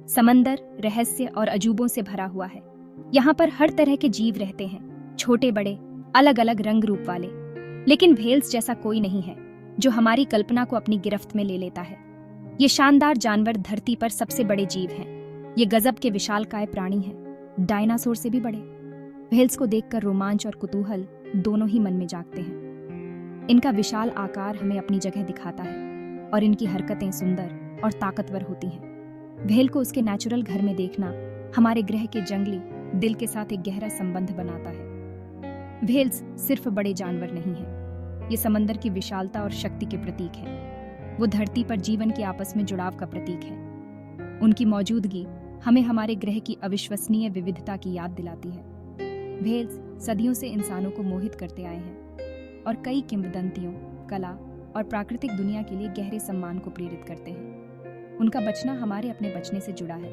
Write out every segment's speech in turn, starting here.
समंदर रहस्य और अजूबों से भरा हुआ है। यहाँ पर हर तरह के जीव रहते हैं, छोटे बड़े, अलग अलग रंग रूप वाले। लेकिन व्हेल्स जैसा कोई नहीं है जो हमारी कल्पना को अपनी गिरफ्त में ले लेता है। ये शानदार जानवर धरती पर सबसे बड़े जीव हैं। ये गजब के विशालकाय प्राणी हैं, डायनासोर से भी बड़े। व्हेल्स को देखकर रोमांच और कुतूहल दोनों ही मन में जागते हैं। इनका विशाल आकार हमें अपनी जगह दिखाता है और इनकी हरकतें सुंदर और ताकतवर होती हैं। व्हेल को उसके नेचुरल घर में देखना हमारे ग्रह के जंगली दिल के साथ एक गहरा संबंध बनाता है। व्हेल्स सिर्फ बड़े जानवर नहीं हैं, ये समंदर की विशालता और शक्ति के प्रतीक हैं। वो धरती पर जीवन के आपस में जुड़ाव का प्रतीक है। उनकी मौजूदगी हमें हमारे ग्रह की अविश्वसनीय विविधता की याद दिलाती है। व्हेल्स सदियों से इंसानों को मोहित करते आए हैं और कई किंवदंतियों, कला और प्राकृतिक दुनिया के लिए गहरे सम्मान को प्रेरित करते हैं। उनका बचना हमारे अपने बचने से जुड़ा है,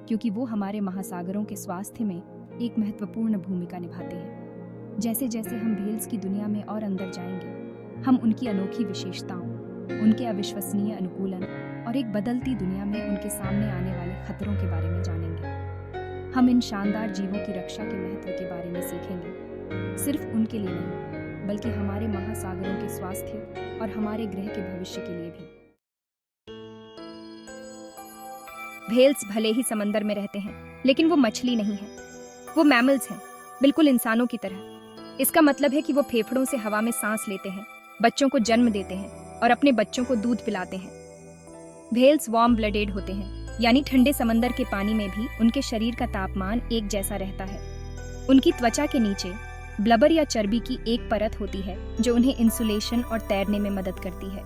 क्योंकि वो हमारे महासागरों के स्वास्थ्य में एक महत्वपूर्ण भूमिका निभाते हैं। जैसे जैसे हम व्हेल्स की दुनिया में और अंदर जाएंगे, हम उनकी अनोखी विशेषताओं, उनके अविश्वसनीय अनुकूलन और एक बदलती दुनिया में उनके सामने आने वाले खतरों के बारे में जानेंगे। हम इन शानदार जीवों की रक्षा के महत्व के बारे में सीखेंगे, सिर्फ उनके लिए नहीं, बल्कि हमारे महासागरों के स्वास्थ्य और हमारे ग्रह के भविष्य के लिए भी। व्हेल्स भले ही समंदर में रहते हैं, लेकिन वो मछली नहीं है। वो मैमल्स हैं, बिल्कुल इंसानों की तरह। इसका मतलब है कि वो फेफड़ों से हवा में सांस लेते हैं, बच्चों को जन्म देते हैं और अपने बच्चों को दूध पिलाते हैं। व्हेल्स वार्म ब्लडेड होते हैं, यानी ठंडे समंदर के पानी में भी उनके शरीर का तापमान एक जैसा रहता है। उनकी त्वचा के नीचे ब्लबर या चर्बी की एक परत होती है जो उन्हें इंसुलेशन और तैरने में मदद करती है।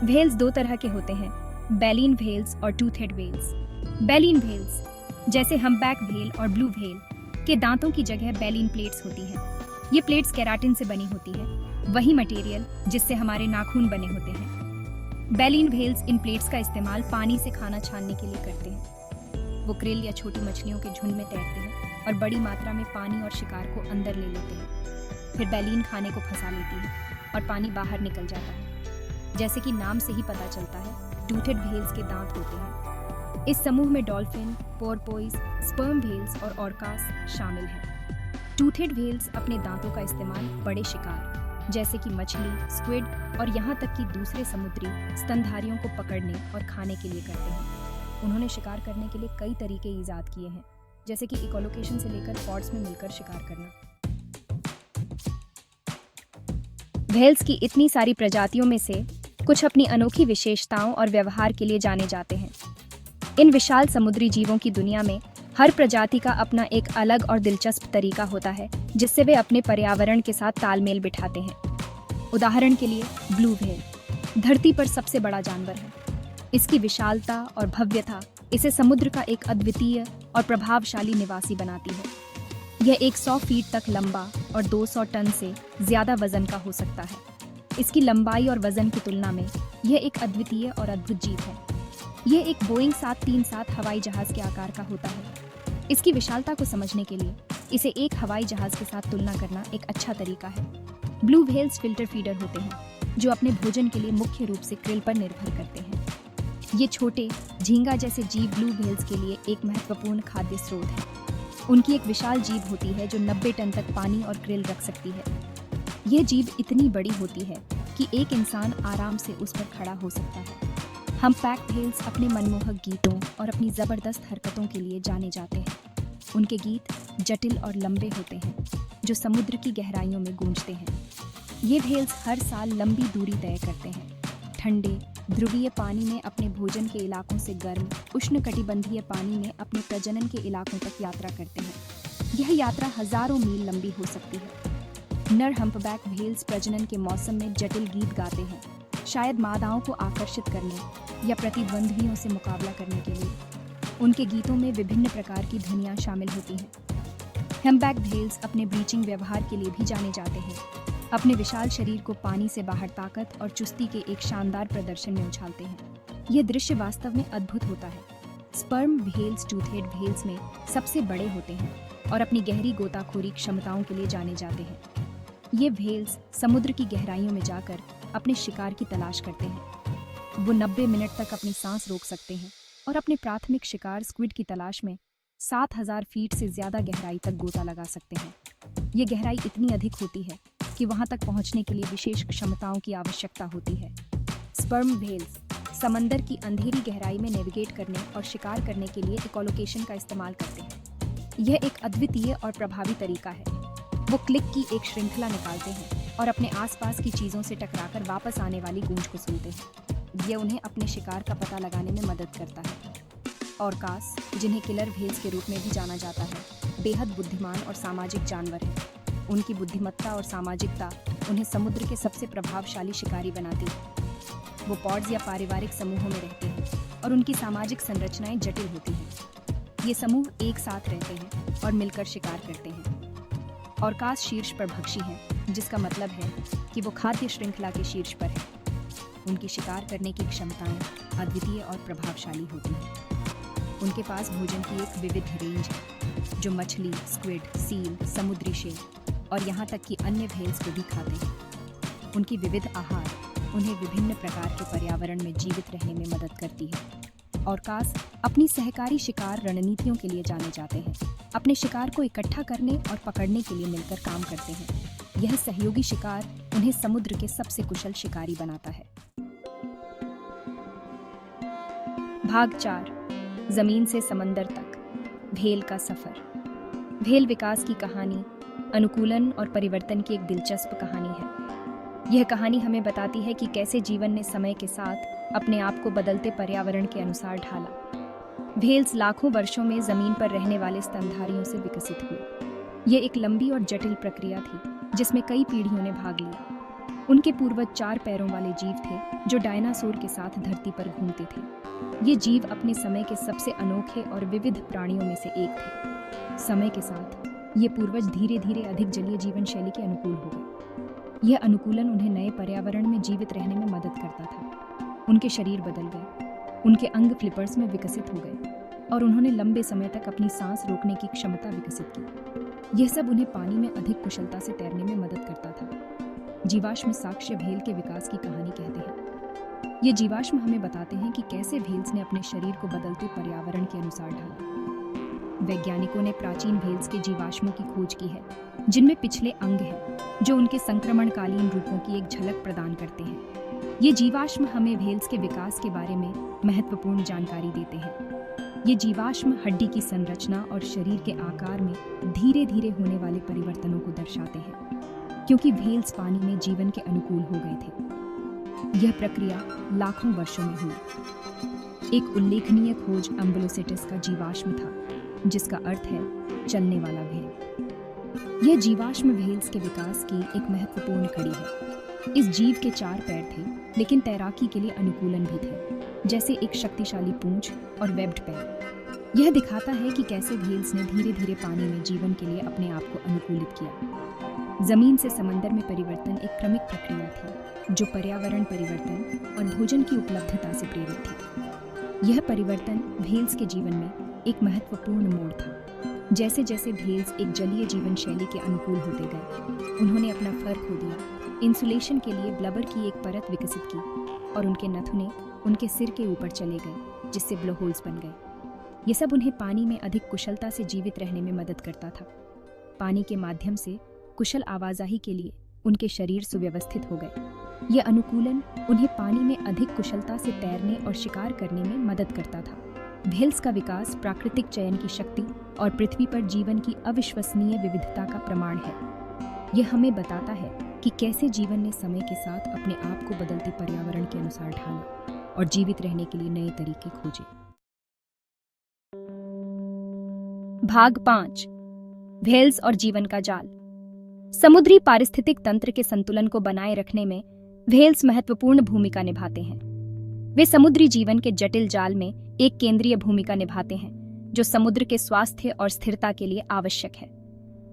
व्हेल्स दो तरह के होते हैं, बैलीन व्हेल्स और टूथेड व्हेल्स। बैलीन व्हेल्स जैसे हम्पबैक व्हेल और ब्लू व्हेल के दांतों की जगह बैलीन प्लेट्स होती हैं। ये प्लेट्स केराटिन से बनी होती है, वही मटेरियल जिससे हमारे नाखून बने होते हैं। बैलीन व्हेल्स इन प्लेट्स का इस्तेमाल पानी से खाना छानने के लिए करते हैं। वो क्रिल या छोटी मछलियों के झुंड में तैरते हैं और बड़ी मात्रा में पानी और शिकार को अंदर ले लेते हैं। फिर बैलीन खाने को फंसा लेती है और पानी बाहर निकल जाता है। जैसे कि नाम से ही पता चलता है, टूथेड व्हेल्स के दांत होते हैं। इस समूह में डॉल्फिन, पोरपोइज, स्पर्म व्हेल्स और ऑर्कास शामिल हैं। टूथेड व्हेल्स अपने दांतों का इस्तेमाल बड़े शिकार जैसे कि मछली, स्क्विड और यहाँ तक कि दूसरे समुद्री स्तनधारियों को पकड़ने और खाने के लिए करते हैं। उन्होंने शिकार करने के लिए कई तरीके ईजाद किए हैं, जैसे कि इकोलोकेशन से लेकर पॉड्स में मिलकर शिकार करना। व्हेल्स की इतनी सारी प्रजातियों में से कुछ अपनी अनोखी विशेषताओं और व्यवहार के लिए जाने जाते हैं। इन विशाल समुद्री जीवों की दुनिया में हर प्रजाति का अपना एक अलग और दिलचस्प तरीका होता है जिससे वे अपने पर्यावरण के साथ तालमेल बिठाते हैं। उदाहरण के लिए ब्लू व्हेल धरती पर सबसे बड़ा जानवर है। इसकी विशालता और भव्यता इसे समुद्र का एक अद्वितीय और प्रभावशाली निवासी बनाती है। यह 100 फीट तक लंबा और 200 टन से ज्यादा वजन का हो सकता है। इसकी लंबाई और वजन की तुलना में यह एक अद्वितीय और अद्भुत जीव है। यह एक बोइंग 737 हवाई जहाज के आकार का होता है। इसकी विशालता को समझने के लिए इसे एक हवाई जहाज के साथ तुलना करना एक अच्छा तरीका है। ब्लू व्हेल्स फिल्टर फीडर होते हैं जो अपने भोजन के लिए मुख्य रूप से क्रिल पर निर्भर करते हैं। ये छोटे झींगा जैसे जीव ब्लू व्हेल्स के लिए एक महत्वपूर्ण खाद्य स्रोत है। उनकी एक विशाल जीभ होती है जो 90 टन तक पानी और क्रिल रख सकती है। यह जीभ इतनी बड़ी होती है कि एक इंसान आराम से उस पर खड़ा हो सकता है। हम्पबैक व्हेल्स अपने मनमोहक गीतों और अपनी ज़बरदस्त हरकतों के लिए जाने जाते हैं। उनके गीत जटिल और लंबे होते हैं जो समुद्र की गहराइयों में गूंजते हैं। ये व्हेल्स हर साल लंबी दूरी तय करते हैं। ठंडे ध्रुवीय पानी में अपने भोजन के इलाकों से गर्म उष्णकटिबंधीय पानी में अपने प्रजनन के इलाकों तक यात्रा करते हैं। यह यात्रा हजारों मील लंबी हो सकती है। नर हम्पबैक व्हेल्स प्रजनन के मौसम में जटिल गीत गाते हैं, शायद मादाओं को आकर्षित करने या प्रतिद्वंद्वियों से मुकाबला करने के लिए। उनके गीतों में विभिन्न प्रकार की ध्वनियाँ शामिल होती हैं। हम्पबैक व्हेल्स अपने ब्रीचिंग व्यवहार के लिए भी जाने जाते हैं। अपने विशाल शरीर को पानी से बाहर ताकत और चुस्ती के एक शानदार प्रदर्शन में उछालते हैं। यह दृश्य वास्तव में अद्भुत होता है। स्पर्म व्हेल्स टूथेड व्हेल्स में सबसे बड़े होते हैं और अपनी गहरी गोताखोरी क्षमताओं के लिए जाने जाते हैं। ये व्हेल्स समुद्र की गहराइयों में जाकर अपने शिकार की तलाश करते हैं। वो 90 मिनट तक अपनी सांस रोक सकते हैं और अपने प्राथमिक शिकार स्क्विड की तलाश में 7,000 फीट से ज्यादा गहराई तक गोता लगा सकते हैं। ये गहराई इतनी अधिक होती है कि वहां तक पहुंचने के लिए विशेष क्षमताओं की आवश्यकता होती है। स्पर्म व्हेल्स समंदर की अंधेरी गहराई में नेविगेट करने और शिकार करने के लिए इकोलोकेशन का इस्तेमाल करते हैं। यह एक अद्वितीय और प्रभावी तरीका है। वो क्लिक की एक श्रृंखला निकालते हैं और अपने आसपास की चीज़ों से टकराकर वापस आने वाली गूंज को सुनते हैं। यह उन्हें अपने शिकार का पता लगाने में मदद करता है। ऑर्कास, जिन्हें किलर व्हेल्स के रूप में भी जाना जाता है, बेहद बुद्धिमान और सामाजिक जानवर हैं। उनकी बुद्धिमत्ता और सामाजिकता उन्हें समुद्र के सबसे प्रभावशाली शिकारी बनाती है। वो पॉड्स या पारिवारिक समूहों में रहते हैं और उनकी सामाजिक संरचनाएं जटिल होती हैं। ये समूह एक साथ रहते हैं और मिलकर शिकार करते हैं। ऑर्कास शीर्ष पर भक्षी हैं, जिसका मतलब है कि वो खाद्य श्रृंखला के शीर्ष पर है। उनकी शिकार करने की क्षमताएं अद्वितीय और प्रभावशाली होती हैं। उनके पास भोजन की एक विविध रेंज है, जो मछली, स्क्विड, सील, समुद्री शेर और यहाँ तक कि अन्य व्हेल्स को भी खाते हैं। उनकी विविध आहार उन्हें विभिन्न प्रकार के पर्यावरण में जीवित रहने में मदद करती है। ऑर्कास अपनी सहकारी शिकार रणनीतियों के लिए जाने जाते हैं। अपने शिकार को इकट्ठा करने और पकड़ने के लिए मिलकर काम करते हैं। यह सहयोगी शिकार उन्हें समुद्र के सबसे कुशल शिकारी बनाता है। भाग 4, जमीन से समंदर तक, व्हेल का सफर। व्हेल विकास की कहानी अनुकूलन और परिवर्तन की एक दिलचस्प कहानी है। यह कहानी हमें बताती है कि कैसे जीवन ने समय के साथ अपने आप को बदलते पर्यावरण के अनुसार ढाला। व्हेल्स लाखों वर्षों में जमीन पर रहने वाले स्तनधारियों से विकसित हुए। यह एक लंबी और जटिल प्रक्रिया थी, जिसमें कई पीढ़ियों ने भाग लिया। उनके पूर्वज 4 पैरों वाले जीव थे, जो डायनासोर के साथ धरती पर घूमते थे। ये जीव अपने समय के सबसे अनोखे और विविध प्राणियों में से एक थे। समय के साथ ये पूर्वज धीरे धीरे अधिक जलीय जीवन शैली के अनुकूल हो गए। यह अनुकूलन उन्हें नए पर्यावरण में जीवित रहने में मदद करता था। उनके शरीर बदल गए, उनके अंग फ्लिपर्स में विकसित हो गए और उन्होंने लंबे समय तक अपनी सांस रोकने की क्षमता विकसित की। यह सब उन्हें पानी में अधिक कुशलता से तैरने में मदद करता था। जीवाश्म साक्ष्य व्हेल के विकास की कहानी कहते हैं। ये जीवाश्म हमें बताते हैं कि कैसे व्हेल्स ने अपने शरीर को बदलते पर्यावरण के अनुसार ढाला। वैज्ञानिकों ने प्राचीन व्हेल्स के जीवाश्मों की खोज की है, जिनमें पिछले अंग हैं, जो उनके संक्रमणकालीन रूपों की एक झलक प्रदान करते हैं। ये जीवाश्म हमें व्हेल्स के विकास के बारे में महत्वपूर्ण जानकारी देते हैं। ये जीवाश्म हड्डी की संरचना और शरीर के आकार में धीरे धीरे होने वाले परिवर्तनों को दर्शाते हैं, क्योंकि व्हेल्स पानी में जीवन के अनुकूल हो गए थे। यह प्रक्रिया लाखों वर्षों में हुई। एक उल्लेखनीय खोज एम्बुलोसेटिस का जीवाश्म था, जिसका अर्थ है चलने वाला व्हेल। यह जीवाश्म व्हेल्स के विकास की एक महत्वपूर्ण कड़ी है। इस जीव के 4 पैर थे, लेकिन तैराकी के लिए अनुकूलन भी थे, जैसे एक शक्तिशाली पूंछ और वेब्ड पैर। यह दिखाता है कि कैसे व्हेल्स ने धीरे धीरे पानी में जीवन के लिए अपने आप को अनुकूलित किया। जमीन से समंदर में परिवर्तन एक क्रमिक प्रक्रिया थी, जो पर्यावरण परिवर्तन और भोजन की उपलब्धता से प्रेरित थी। यह परिवर्तन व्हेल्स के जीवन में एक महत्वपूर्ण मोड़ था। जैसे जैसे व्हेल्स एक जलीय जीवन शैली के अनुकूल होते गए, उन्होंने अपना फर खो दिया, इंसुलेशन के लिए ब्लबर की एक परत विकसित की और उनके नथुने उनके सिर के ऊपर चले गए, जिससे ब्लोहोल्स बन गए। ये सब उन्हें पानी में अधिक कुशलता से जीवित रहने में मदद करता था। पानी के माध्यम से कुशल आवाजाही के लिए उनके शरीर सुव्यवस्थित हो गए। यह अनुकूलन उन्हें पानी में अधिक कुशलता से तैरने और शिकार करने में मदद करता था। व्हेल्स का विकास प्राकृतिक चयन की शक्ति और पृथ्वी पर जीवन की अविश्वसनीय विविधता का प्रमाण है। यह हमें बताता है कि कैसे जीवन ने समय के साथ अपने आप को बदलते पर्यावरण के अनुसार ढाला और जीवित रहने के लिए नए तरीके खोजे। भाग 5, व्हेल्स और जीवन का जाल। समुद्री पारिस्थितिक तंत्र के संतुलन को बनाए रखने में व्हेल्स महत्वपूर्ण भूमिका निभाते हैं। वे समुद्री जीवन के जटिल जाल में एक केंद्रीय भूमिका निभाते हैं, जो समुद्र के स्वास्थ्य और स्थिरता के लिए आवश्यक है।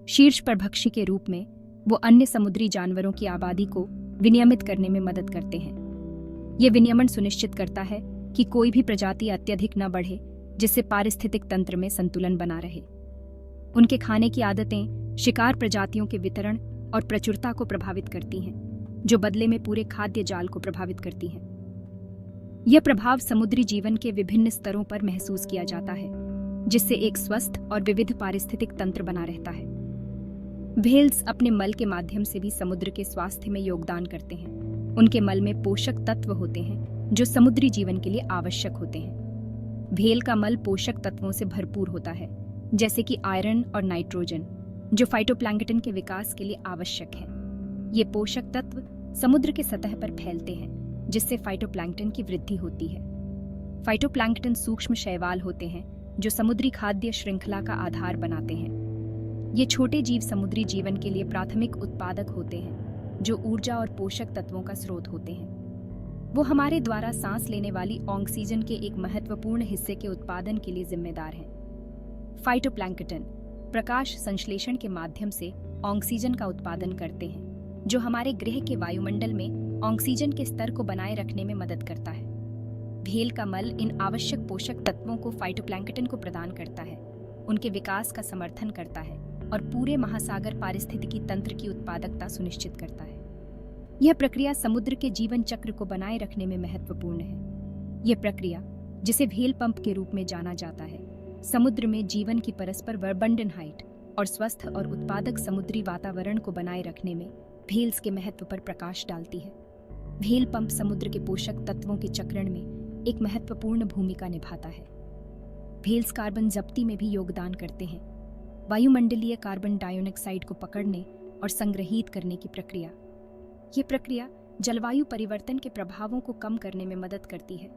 शीर्ष परभक्षी के रूप में वो अन्य समुद्री जानवरों की आबादी को विनियमित करने में मदद करते हैं। ये विनियमन सुनिश्चित करता है कि कोई भी प्रजाति अत्यधिक न बढ़े, जिससे पारिस्थितिक तंत्र में संतुलन बना रहे। उनके खाने की आदतें शिकार प्रजातियों के वितरण और प्रचुरता को प्रभावित करती हैं, जो बदले में पूरे खाद्य जाल को प्रभावित करती हैं। यह प्रभाव समुद्री जीवन के विभिन्न स्तरों पर महसूस किया जाता है, जिससे एक स्वस्थ और विविध पारिस्थितिक तंत्र बना रहता है। व्हेल्स अपने मल के माध्यम से भी समुद्र के स्वास्थ्य में योगदान करते हैं। उनके मल में पोषक तत्व होते हैं जो समुद्री जीवन के लिए आवश्यक होते हैं। व्हेल का मल पोषक तत्वों से भरपूर होता है, जैसे कि आयरन और नाइट्रोजन, जो फाइटोप्लैंक्टन के विकास के लिए आवश्यक है। ये पोषक तत्व समुद्र के सतह पर फैलते हैं, जिससे फाइटोप्लैंक्टन की वृद्धि होती है। फाइटोप्लैंक्टन सूक्ष्म शैवाल होते हैं जो समुद्री खाद्य श्रृंखला का आधार बनाते हैं। ये छोटे जीव समुद्री जीवन के लिए प्राथमिक उत्पादक होते हैं, जो ऊर्जा और पोषक तत्वों का स्रोत होते हैं। वो हमारे द्वारा सांस लेने वाली ऑक्सीजन के एक महत्वपूर्ण हिस्से के उत्पादन के लिए जिम्मेदार हैं। फाइटोप्लैंक्टन प्रकाश संश्लेषण के माध्यम से ऑक्सीजन का उत्पादन करते हैं, जो हमारे ग्रह के वायुमंडल में ऑक्सीजन के स्तर को बनाए रखने में मदद करता है। व्हेल का मल इन आवश्यक पोषक तत्वों को फाइटोप्लैंक्टन को प्रदान करता है, उनके विकास का समर्थन करता है और पूरे महासागर पारिस्थितिकी तंत्र की उत्पादकता सुनिश्चित करता है। यह प्रक्रिया समुद्र के जीवन चक्र को बनाए रखने में महत्वपूर्ण है। यह प्रक्रिया, जिसे व्हेल पंप के रूप में जाना जाता है, समुद्र में जीवन की परस्पर वर्बंडन हाइट और स्वस्थ और उत्पादक समुद्री वातावरण को बनाए रखने में व्हेल्स के महत्व पर प्रकाश डालती है। व्हेल पंप समुद्र के पोषक तत्वों के चक्रण में एक महत्वपूर्ण भूमिका निभाता है। व्हेल्स कार्बन जब्ती में भी योगदान करते हैं। वायुमंडलीय कार्बन डाइऑक्साइड को पकड़ने और संग्रहित करने की प्रक्रिया। ये प्रक्रिया जलवायु परिवर्तन के प्रभावों को कम करने में मदद करती है।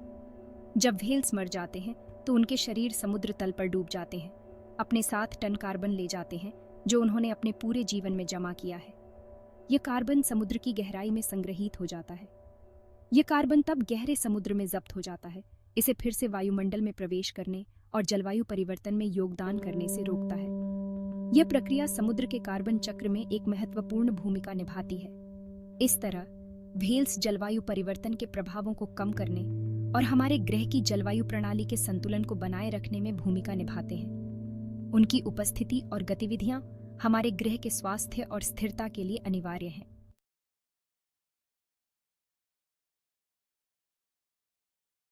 जब व्हेल्स मर जाते हैं तो उनके शरीर समुद्र तल पर डूब जाते हैं, अपने साथ टन कार्बन ले जाते हैं जो उन्होंने अपने पूरे जीवन में जमा किया है। यह कार्बन समुद्र की गहराई में संग्रहित हो जाता है। यह कार्बन तब गहरे समुद्र में जब्त हो जाता है, इसे फिर से वायुमंडल में प्रवेश करने और जलवायु परिवर्तन में योगदान करने से रोकता है। यह प्रक्रिया समुद्र के कार्बन चक्र में एक महत्वपूर्ण भूमिका निभाती है। इस तरह व्हेल्स जलवायु परिवर्तन के प्रभावों को कम करने और हमारे ग्रह की जलवायु प्रणाली के संतुलन को बनाए रखने में भूमिका निभाते हैं। उनकी उपस्थिति और गतिविधियां हमारे ग्रह के स्वास्थ्य और स्थिरता के लिए अनिवार्य हैं।